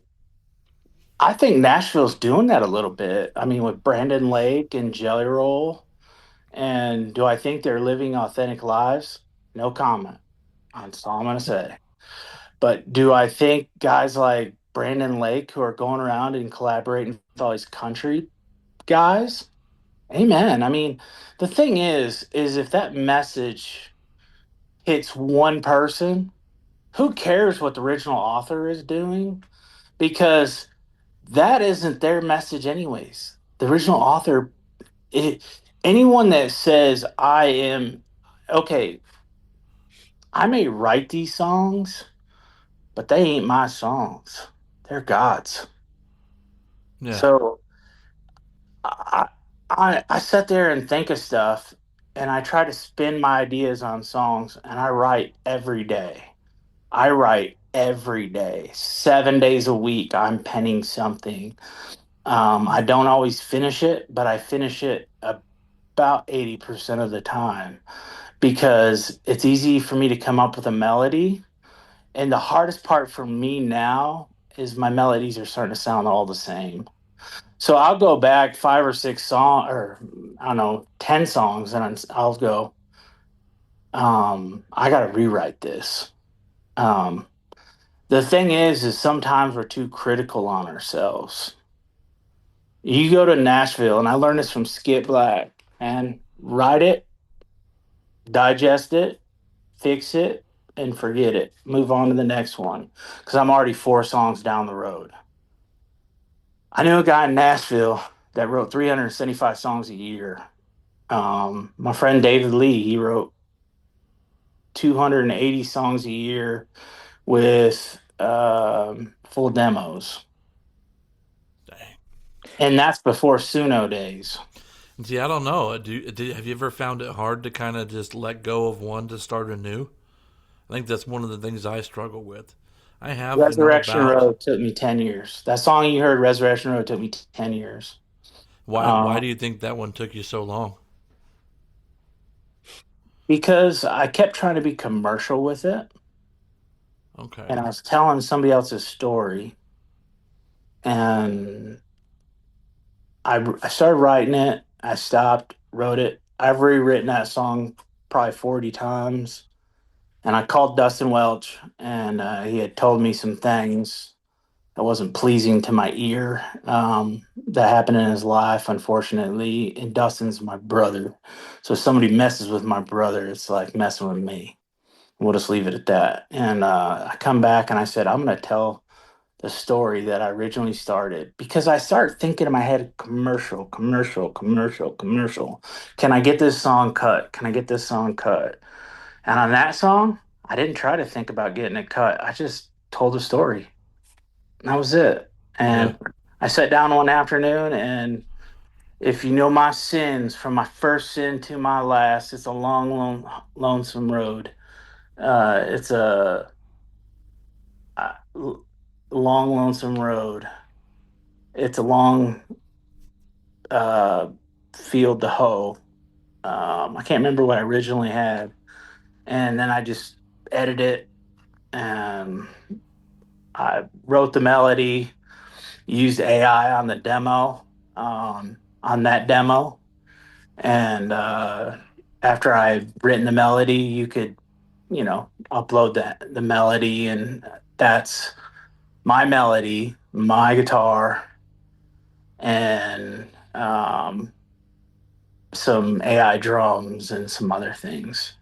I think Nashville's doing that a little bit. I mean, with Brandon Lake and Jelly Roll. And do I think they're living authentic lives? No comment. That's all I'm going to say. But do I think guys like Brandon Lake who are going around and collaborating with all these country guys? Amen. I mean, the thing is if that message hits one person, who cares what the original author is doing? Because that isn't their message anyways. The original author, it, anyone that says I am okay, I may write these songs, but they ain't my songs. They're God's. yeah, So I, I sit there and think of stuff, and I try to spin my ideas on songs, and I write every day. I write every day, 7 days a week. I'm penning something. I don't always finish it, but I finish it about 80% of the time because it's easy for me to come up with a melody. And the hardest part for me now is my melodies are starting to sound all the same. So I'll go back 5 or 6 songs, or I don't know, 10 songs, and I'll go. I got to rewrite this. Um, the thing is sometimes we're too critical on ourselves. You go to Nashville, and I learned this from Skip Black, and write it, digest it, fix it, and forget it. Move on to the next one because I'm already 4 songs down the road. I knew a guy in Nashville that wrote 375 songs a year. My friend David Lee, he wrote 280 songs a year with full demos. dang. And that's before Suno days. See, I don't know. Have you ever found it hard to kind of just let go of one to start anew? I think that's one of the things I struggle with. I have, Resurrection about Road took me 10 years. That song you heard, Resurrection Road, took me 10 years. why Um, do you think that one took you so long? because I kept trying to be commercial with it, and Okay. I was telling somebody else's story, and I started writing it. I stopped, wrote it. I've rewritten that song probably 40 times. And I called Dustin Welch, and he had told me some things that wasn't pleasing to my ear that happened in his life, unfortunately. And Dustin's my brother. So if somebody messes with my brother, it's like messing with me. We'll just leave it at that. And I come back and I said, I'm going to tell the story that I originally started because I start thinking in my head commercial, commercial, commercial, commercial. Can I get this song cut? Can I get this song cut? And on that song, I didn't try to think about getting it cut. I just told the story. And that was it. Yeah. And I sat down one afternoon, and if you know my sins, from my first sin to my last, it's a long, lonesome road. It's a long, lonesome road. It's a long uh, field to hoe. I can't remember what I originally had, and then I just edited it, and I wrote the melody, used AI on the demo, on that demo, and after I'd written the melody, you could, upload the melody, and that's my melody, my guitar, and some AI drums and some other things.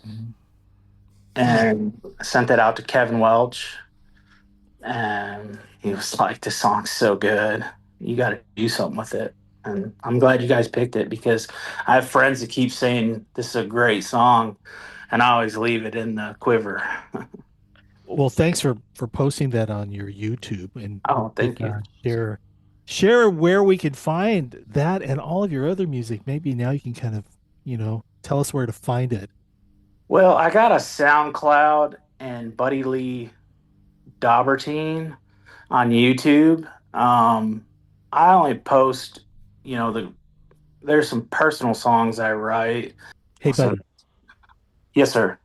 Mhm. Hmm. And I sent that out to Kevin Welch, and he was like, "This song's so good. You got to do something with it." And I'm glad you guys picked it because I have friends that keep saying this is a great song, and I always leave it in the quiver. Well, thanks for posting that on your YouTube, and Oh, you thank you. can share where we can find that and all of your other music. Maybe now you can kind of, tell us where to find it. Well, I got a SoundCloud and Buddy Lee Dobberteen on YouTube. I only post, the there's some personal songs I write. Hey, Some, buddy, yes, sir.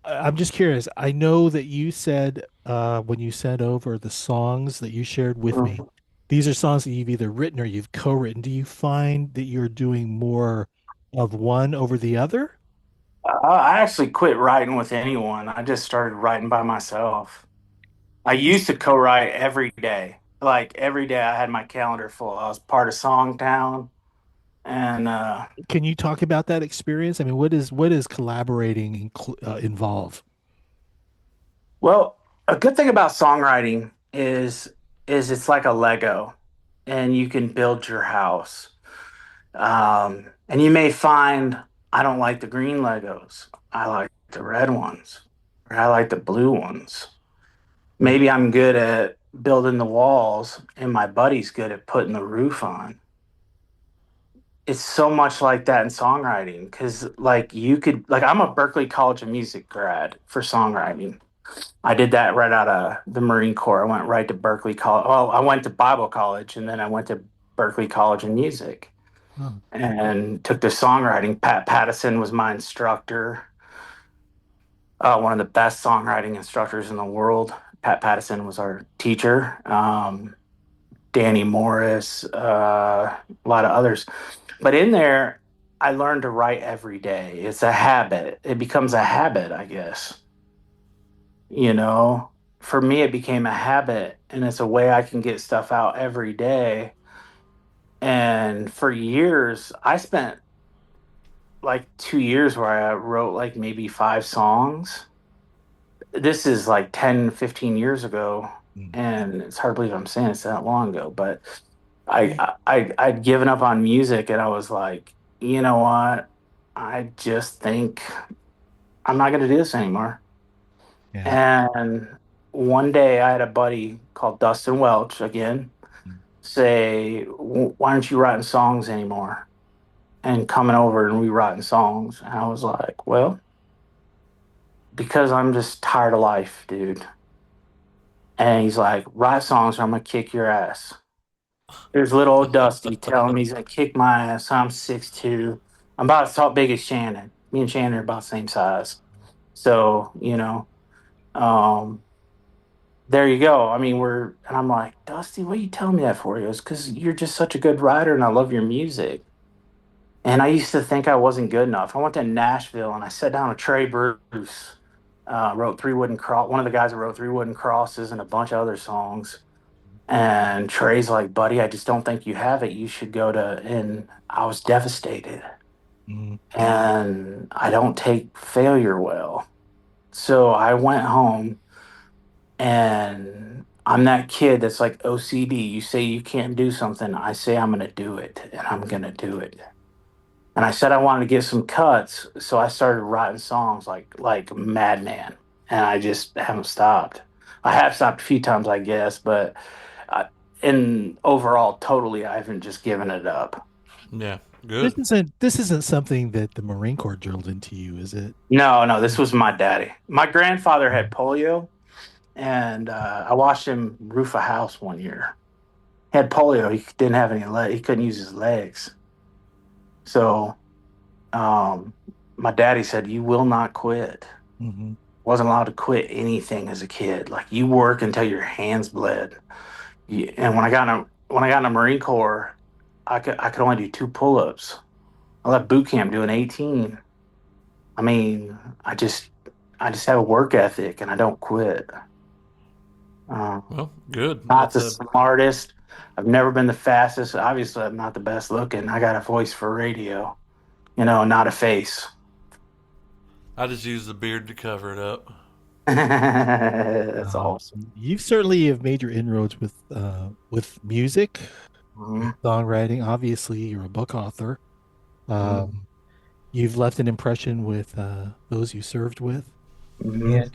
I'm just curious. I know that you said when you sent over the songs that you shared with me, these are songs that you've either written or you've co-written. Do you find that you're doing more of one over the other? I actually quit writing with anyone. I just started writing by myself. I used to co-write every day. Like every day I had my calendar full. I was part of Songtown, and Can you talk about that experience? I mean, what is collaborating involve? well, a good thing about songwriting is it's like a Lego, and you can build your house. And you may find I don't like the green Legos. I like the red ones, or I like the blue ones. Maybe I'm good at building the walls, and my buddy's good at putting the roof on. It's so much like that in songwriting because, like, you could, like, I'm a Berkeley College of Music grad for songwriting. I did that right out of the Marine Corps. I went right to Berkeley College. Well, I went to Bible college, and then I went to Berkeley College of Music Oh, and took the songwriting. Pat Pattison was my instructor, one of the best songwriting instructors in the world. Pat Pattison was our teacher. Danny Morris, a lot of others. But in there, I learned to write every day. It's a habit. It becomes a habit, I guess. You know, for me, it became a habit, and it's a way I can get stuff out every day. And for years, I spent like 2 years where I wrote like maybe 5 songs. This is like 10, 15 years ago. mm. And it's hard to believe I'm saying it's that long ago, but I'd given up on music and I was like, you know what? I just think I'm not going to do this anymore. Yeah. And one day I had a buddy called Dustin Welch again. say, "Why aren't you writing songs anymore?" And coming over and rewriting songs. And I was like, well, because I'm just tired of life, dude. And he's like, write songs or I'm gonna kick your ass. There's little old Dusty telling me he's gonna kick my ass. I'm 6'2". I'm about as tall big as Shannon. Me and Shannon are about the same size. So, um, there you go. I mean, and I'm like, Dusty, what are you telling me that for? He goes, because you're just such a good writer and I love your music. And I used to think I wasn't good enough. I went to Nashville and I sat down with Trey Bruce, wrote Three Wooden Cross, one of the guys that wrote Three Wooden Crosses and a bunch of other songs. And Trey's like, buddy, I just don't think you have it. You should go to, and I was devastated. Mhm. And I don't take failure well. So I went home and I'm that kid that's like OCD. You say you can't do something, I say I'm going to do it, and I'm going to do it. And I said I wanted to get some cuts, so I started writing songs like madman, and I just haven't stopped. I have stopped a few times, I guess, but I, in overall, totally, I haven't just given it up. Yeah, good. This isn't something that the Marine Corps drilled into you, is it? No, no, this was my daddy. My grandfather had polio, and I watched him roof a house one year. He had polio. He didn't have any leg. He couldn't use his legs. So um, my daddy said, "You will not quit." Hmm. Wasn't allowed to quit anything as a kid. Like you work until your hands bled. And when I got in the Marine Corps, I could only do two pull-ups. I left boot camp doing 18. I mean, I just have a work ethic and I don't quit. Uh, Well, good. Not That's the a. smartest. I've never been the fastest. Obviously, I'm not the best looking. I got a voice for radio, not a face. I just use the beard to cover it up. That's awesome. You've certainly have made your inroads with music, Mhm. songwriting. Obviously, you're a book author. Mhm. Um, you've left an impression with those you served with, Mhm.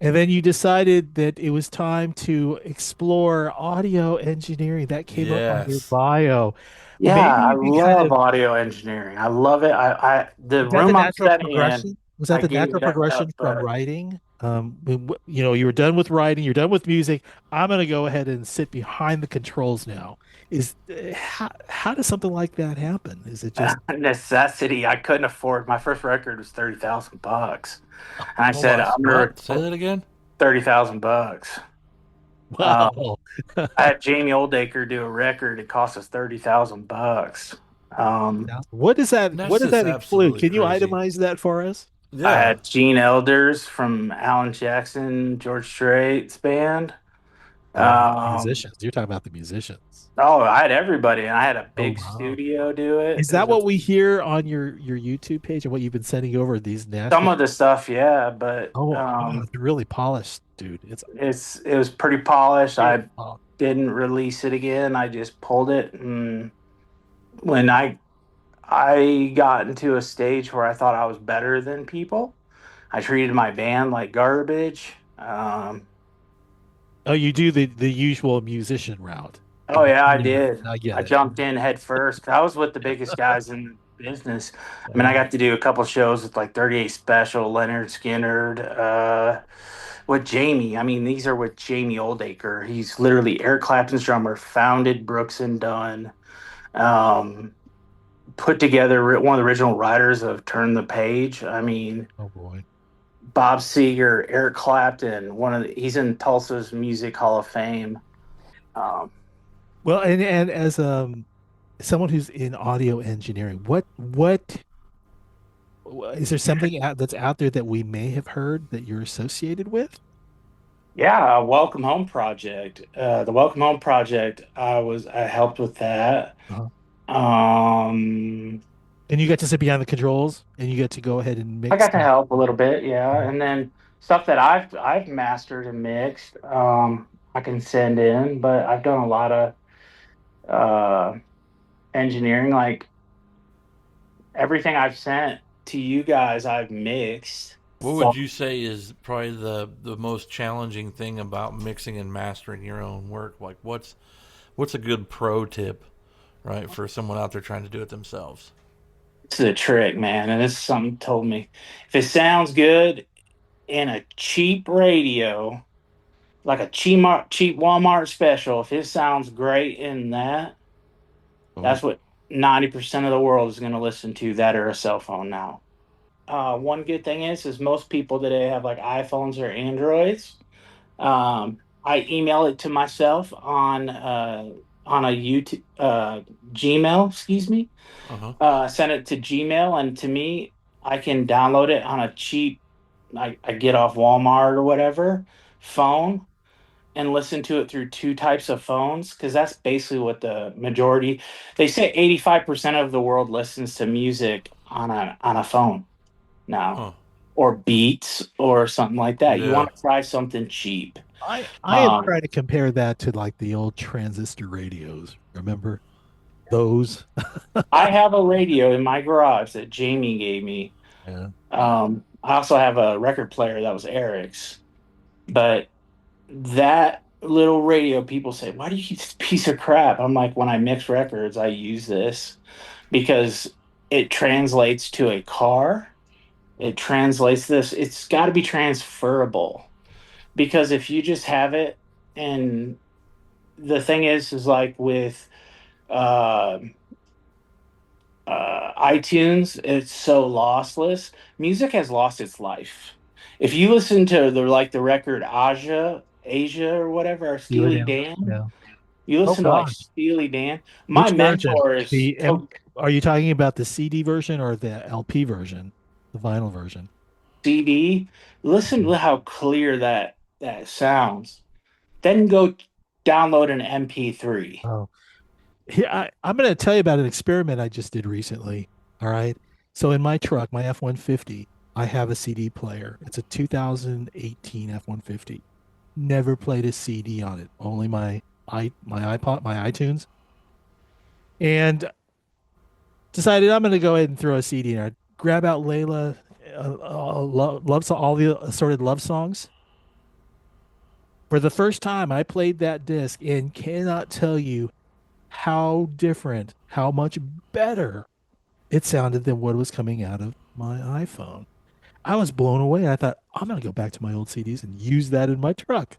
and then you decided that it was time to explore audio engineering. That came up on your Yes. bio. Yeah, Maybe I you can kind love of audio engineering. I love it. The was that the room I'm natural sitting in, progression? Was that I the gave natural it up, progression from but writing? You were done with writing, you're done with music. I'm going to go ahead and sit behind the controls now. How does something like that happen? Is it just, necessity. I couldn't afford. My first record was $30,000, and I Oh said my. I'm gonna What? Say record that again. $30,000. Um, well, I had Jamie Oldacre do a record. It cost us $30,000. Um, what does that That's what does just that include? absolutely Can you crazy. itemize that for us? I Yeah. had Gene Elders from Alan Jackson, George Strait's band. Oh, Um, musicians. You're talking about the musicians. oh, I had everybody, and I had a Oh, big wow. studio do it. Is It was that what we hear on your YouTube page and what you've been sending over these some Nashville? of the stuff, yeah, but Oh, wow, it's really polished, dude. It's it was pretty polished. really I polished. didn't release it again. I just pulled it, and when I got into a stage where I thought I was better than people, I treated my band like garbage. Oh, you do the usual musician route. Oh yeah, I Yeah, did. I get I it. jumped in head first. I was with the biggest guys in the business. I mean, I Uh, got to do a couple shows with like 38 Special, Leonard Skinner, with Jamie. I mean, these are with Jamie Oldacre. He's literally Eric Clapton's drummer, founded Brooks and Dunn, um, put together one of the original writers of Turn the Page. I mean, oh boy. Bob Seger, Eric Clapton, he's in Tulsa's Music Hall of Fame. Um, Well, and as someone who's in audio engineering, what is there something that's out there that we may have heard that you're associated with? Yeah, Welcome Home Project. The Welcome Home Project, I helped with that. Uh-huh. Um, And you get to sit behind the controls and you get to go ahead and I mix got to them. help a little bit, yeah. And then stuff that I've mastered and mixed, I can send in, but I've done a lot of uh engineering. Like everything I've sent to you guys, I've mixed. What So would you say is probably the most challenging thing about mixing and mastering your own work? Like what's a good pro tip, right, for someone out there trying to do it themselves? It's the trick, man. And this is something told me. If it sounds good in a cheap radio, like a cheap Walmart special, if it sounds great in that, Oh, that's what 90% of the world is going to listen to, that or a cell phone now. One good thing is most people today have like iPhones or Androids. I email it to myself on a YouTube Gmail, excuse me. Uh huh. Send it to Gmail, and to me, I can download it on a cheap, I get off Walmart or whatever phone and listen to it through two types of phones because that's basically what the majority. They say 85% of the world listens to music on a phone now, Huh. or Beats or something like that. You Yeah. want to try something cheap. I have Um, tried to compare that to like the old transistor radios. Remember those? I have a radio in my garage that Jamie gave me. Yeah. I also have a record player that was Eric's, but that little radio, people say, "Why do you use this piece of crap?" I'm like, when I mix records, I use this because it translates to a car. It translates this. It's got to be transferable because if you just have it, and the thing is like with uh, iTunes, it's so lossless. Music has lost its life. If you listen to the record Asia or whatever, or Steely Steely Dan. Dan, Yeah. you Oh listen to like God. Steely Dan. My Which version? mentor is The are you talking about the CD version or the LP version? The vinyl version. CD. Listen to how clear that sounds. Then go download an MP3. Oh. Here, I'm going to tell you about an experiment I just did recently. All right. So in my truck, my F-150, I have a CD player. It's a 2018 F-150. Never played a CD on it. Only my iPod, my iTunes. And decided I'm going to go ahead and throw a CD in. I grab out Layla, all the assorted love songs. For the first time, I played that disc and cannot tell you how different, how much better it sounded than what was coming out of my iPhone. I was blown away. I thought, I'm going to go back to my old CDs and use that in my truck.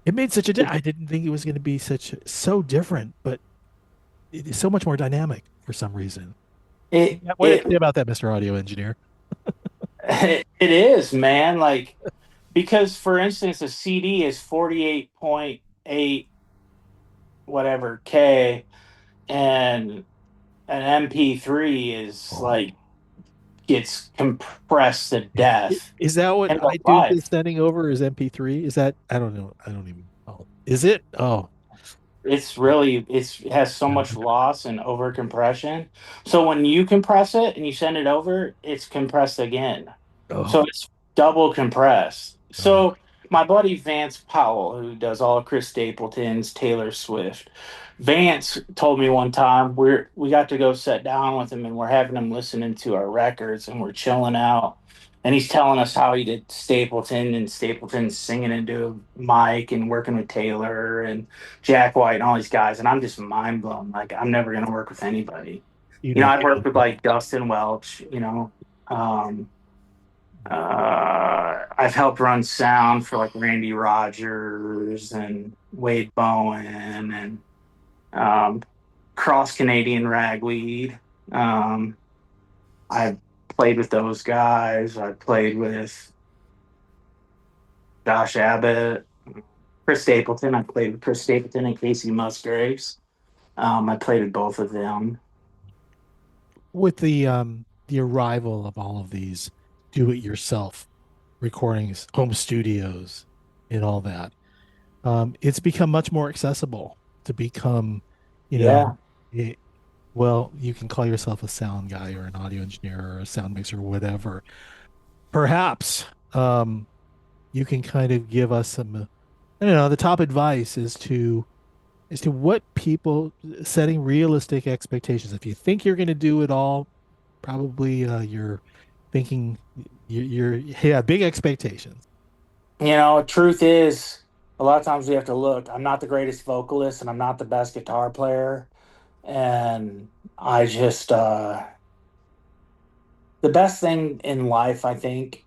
It made such a I didn't think it was going to be so different, but it is so much more dynamic for some reason. It What do you it say about that, Mr. Audio Engineer? it is, man. Like because for instance, a CD is 48.8 whatever K, and an MP3 is Oh. like gets compressed to death Is that what in real iTunes is life. sending over as MP3? Is that, I don't know. I don't even, oh, is it? Oh, It has so yeah. much loss and over compression. So when you compress it and you send it over, it's compressed again. So Oh, it's double compressed. oh, So my buddy Vance Powell, who does all of Chris Stapleton's Taylor Swift, Vance told me one time we got to go sit down with him and we're having him listening to our records and we're chilling out. And he's telling us how he did Stapleton and Stapleton singing into Mike and working with Taylor and Jack White and all these guys. And I'm just mind blown. Like I'm never gonna work with anybody. you You know, know, I've worked with like Dustin Welch, um, I've helped run sound for like Randy Rogers and Wade Bowen and um, Cross Canadian Ragweed. Um, I played with those guys. I played with Josh Abbott, Chris Stapleton. I played with Chris Stapleton and Casey Musgraves. I played with both of them. with the arrival of all of these do-it-yourself recordings, home studios, and all that, it's become much more accessible to become, you know, Yeah. it, well, you can call yourself a sound guy or an audio engineer or a sound mixer or whatever. Perhaps you can kind of give us some, I don't know, the top advice is to what people setting realistic expectations. If you think you're going to do it all, probably you're thinking you're yeah, big expectations. Truth is, a lot of times we have to look. I'm not the greatest vocalist and I'm not the best guitar player. And I just, the best thing in life, I think,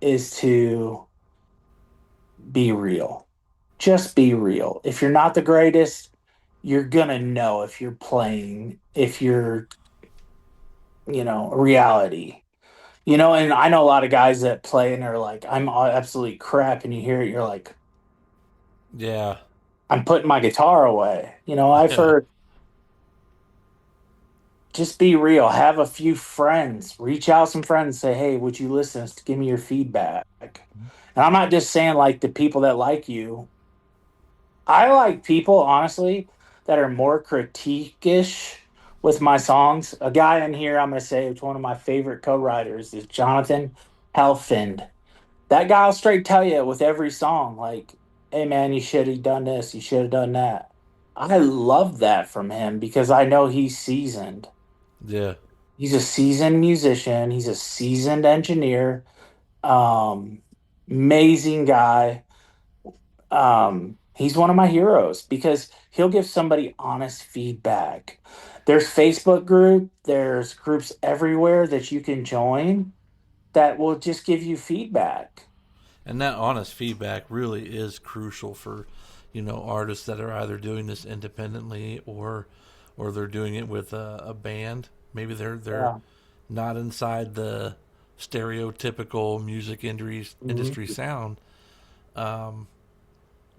is to be real. Just be real. If you're not the greatest, you're gonna know if you're playing, if you're, reality. And I know a lot of guys that play and they're like, I'm absolutely crap. And you hear it, you're like, Yeah. I'm putting my guitar away. I've Yeah. heard, just be real. Have a few friends. Reach out some friends. Say, hey, would you listen? Give me your feedback. And I'm not just saying like the people that like you. I like people, honestly, that are more critique-ish with my songs. A guy in here, I'm going to say, it's one of my favorite co-writers is Jonathan Helfind. That guy will straight tell you with every song, like, hey, man, you should have done this. You should have done that. I love that from him because I know he's seasoned. Yeah. He's a seasoned musician. He's a seasoned engineer. Um, Amazing guy. He's one of my heroes because he'll give somebody honest feedback. There's Facebook there's groups everywhere that you can join that will just give you feedback. And that honest feedback really is crucial for, artists that are either doing this independently or they're doing it with a band. Maybe they're Yeah. not inside the stereotypical music industry Mhm. sound.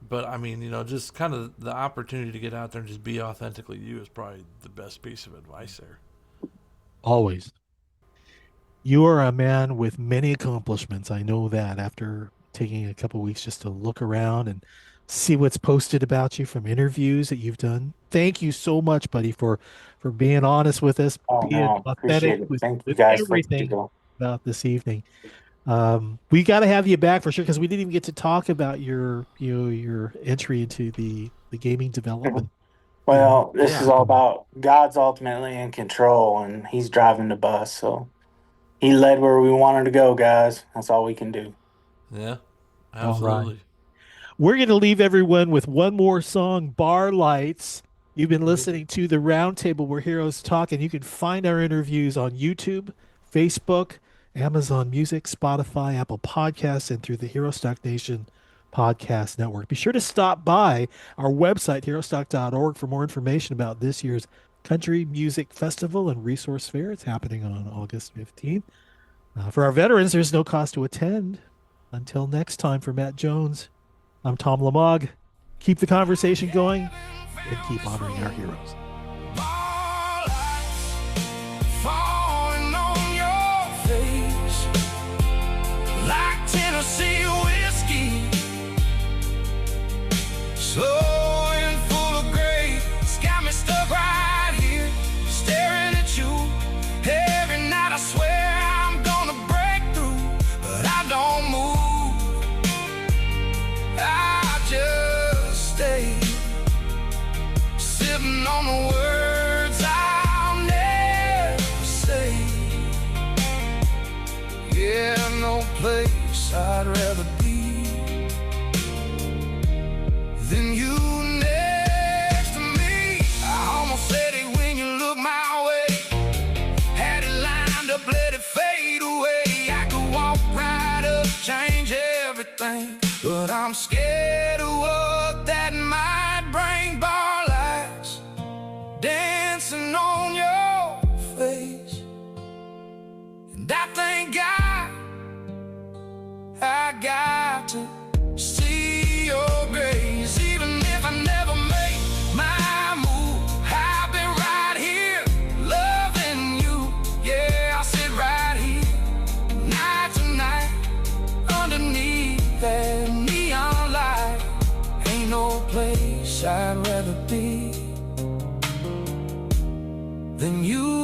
But I mean, just kind of the opportunity to get out there and just be authentically you is probably the best piece of advice there. Always. You are a man with many accomplishments. I know that after taking a couple weeks just to look around and see what's posted about you from interviews that you've done. Thank you so much, buddy, for being honest with us, Oh being no, authentic appreciate it. with, Thank you with guys for what you everything do. about this evening. We got to have you back for sure because we didn't even get to talk about your entry into the gaming development. Well, this is Yeah. all about God's ultimately in control and he's driving the bus. So he led where we wanted to go, guys. That's all we can do. Yeah. All right. Absolutely. We're going to leave everyone with one more song, Bar Lights. You've been listening to the Roundtable where Heroes Talk, and you can find our interviews on YouTube, Facebook, Amazon Music, Spotify, Apple Podcasts, and through the Hero Stock Nation podcast network. Be sure to stop by our website, herostock.org, for more information about this year's Country Music Festival and Resource Fair. It's happening on August 15th. For our veterans, there's no cost to attend. Until next time, for Matt Jones, I'm Tom Lamog. Keep the conversation going and keep honoring our heroes. Starlights falling on your face like Tennessee whiskey, slow and full of grace. It's got me stuck right here, staring at you. Every night I swear I'm gonna break through, but I don't move. I just stay sipping on the words I'll never say. Yeah, no place I'd rather be than you next to me. I almost said it when you looked my way. Had it lined up, let it fade away. I could walk right up, change everything, but I'm scared of what that might bring. Bar lights dancing on your face, and I thank God I got to see your grace. Even if I never make my move, I've been right here loving you. Yeah, I sit right here night to night underneath that neon light. Ain't no place I'd rather be than you.